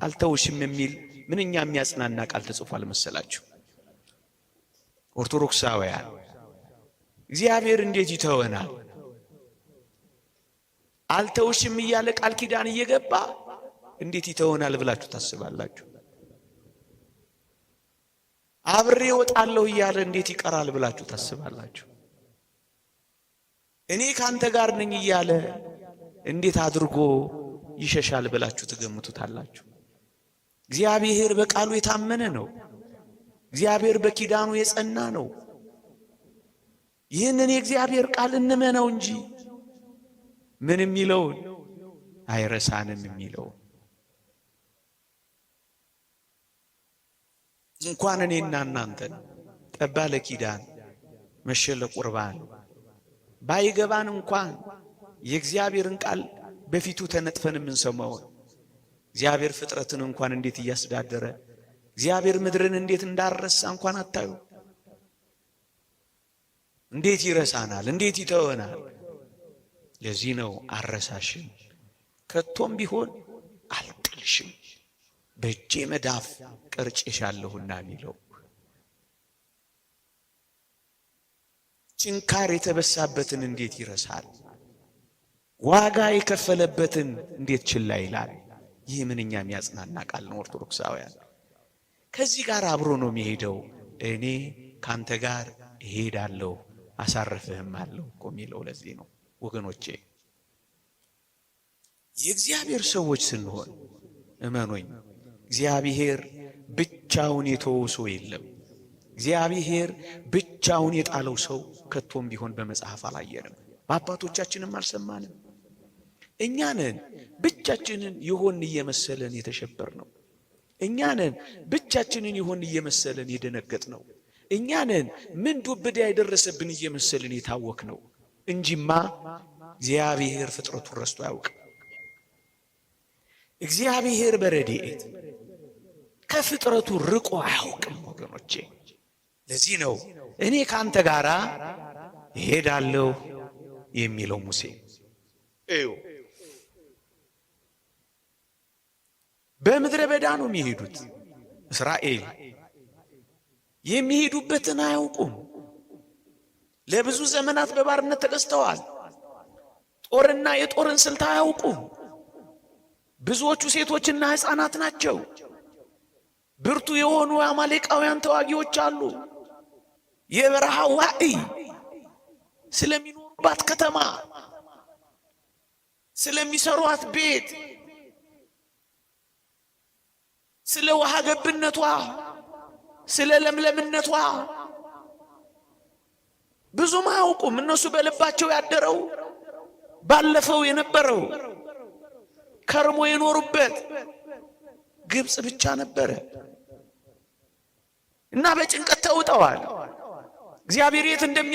አልተውሽም የሚል ምንኛ የሚያጽናና ቃል ተጽፏል መሰላችሁ? ኦርቶዶክሳውያን እግዚአብሔር እንዴት ይተወናል? አልተውሽም እያለ ቃል ኪዳን እየገባ እንዴት ይተወናል ብላችሁ ታስባላችሁ? አብሬ ወጣለሁ እያለ እንዴት ይቀራል ብላችሁ ታስባላችሁ? እኔ ካንተ ጋር ነኝ እያለ እንዴት አድርጎ ይሸሻል ብላችሁ ትገምቱታላችሁ? እግዚአብሔር በቃሉ የታመነ ነው። እግዚአብሔር በኪዳኑ የጸና ነው። ይህንን የእግዚአብሔር ቃል እንመነው እንጂ ምን የሚለውን አይረሳንም የሚለውን እንኳን እኔና እናንተ ጠባ ለኪዳን መሸለ ቁርባን ባይገባን እንኳን የእግዚአብሔርን ቃል በፊቱ ተነጥፈን የምንሰማው እግዚአብሔር ፍጥረትን እንኳን እንዴት እያስዳደረ እግዚአብሔር ምድርን እንዴት እንዳረሳ እንኳን አታዩ? እንዴት ይረሳናል? እንዴት ይተወናል? ለዚህ ነው አረሳሽም ከቶም ቢሆን አልጥልሽም በእጄ መዳፍ ቀርጬሻለሁና የሚለው። ጭንካር የተበሳበትን እንዴት ይረሳል? ዋጋ የከፈለበትን እንዴት ችላ ይላል? ይህ ምንኛ የሚያጽናና ቃል ነው ኦርቶዶክሳውያን። ከዚህ ጋር አብሮ ነው የሚሄደው። እኔ ካንተ ጋር እሄዳለሁ አሳርፍህም አለው እኮ የሚለው ለዚህ ነው ወገኖቼ። የእግዚአብሔር ሰዎች ስንሆን እመኖኝ እግዚአብሔር ብቻውን የተወው ሰው የለም። እግዚአብሔር ብቻውን የጣለው ሰው ከቶም ቢሆን በመጽሐፍ አላየንም፣ በአባቶቻችንም አልሰማንም። እኛንን ብቻችንን ይሆን እየመሰለን የተሸበር ነው። እኛንን ብቻችንን ይሆን እየመሰለን የደነገጥ ነው። እኛንን ምን ዱብዳ ያደረሰብን እየመሰለን የታወክ ነው እንጂማ እግዚአብሔር ፍጥረቱን ረስቶ አያውቅም። እግዚአብሔር በረድኤት ከፍጥረቱ ርቆ አያውቅም ወገኖቼ። ለዚህ ነው እኔ ካንተ ጋራ እሄዳለሁ የሚለው ሙሴ። በምድረ በዳ ነው የሚሄዱት። እስራኤል የሚሄዱበትን አያውቁም። ለብዙ ዘመናት በባርነት ተገዝተዋል። ጦርና የጦርን ስልት አያውቁም። ብዙዎቹ ሴቶችና ሕፃናት ናቸው። ብርቱ የሆኑ አማሌቃውያን ተዋጊዎች አሉ። የበረሃ ዋዕይ ስለሚኖሩባት ከተማ፣ ስለሚሰሯት ቤት፣ ስለ ውሃ ገብነቷ፣ ስለ ለምለምነቷ ብዙም አያውቁም። እነሱ በልባቸው ያደረው ባለፈው የነበረው ከርሞ የኖሩበት ግብጽ ብቻ ነበረ እና በጭንቀት ተውጠዋል። እግዚአብሔር የት እንደሚ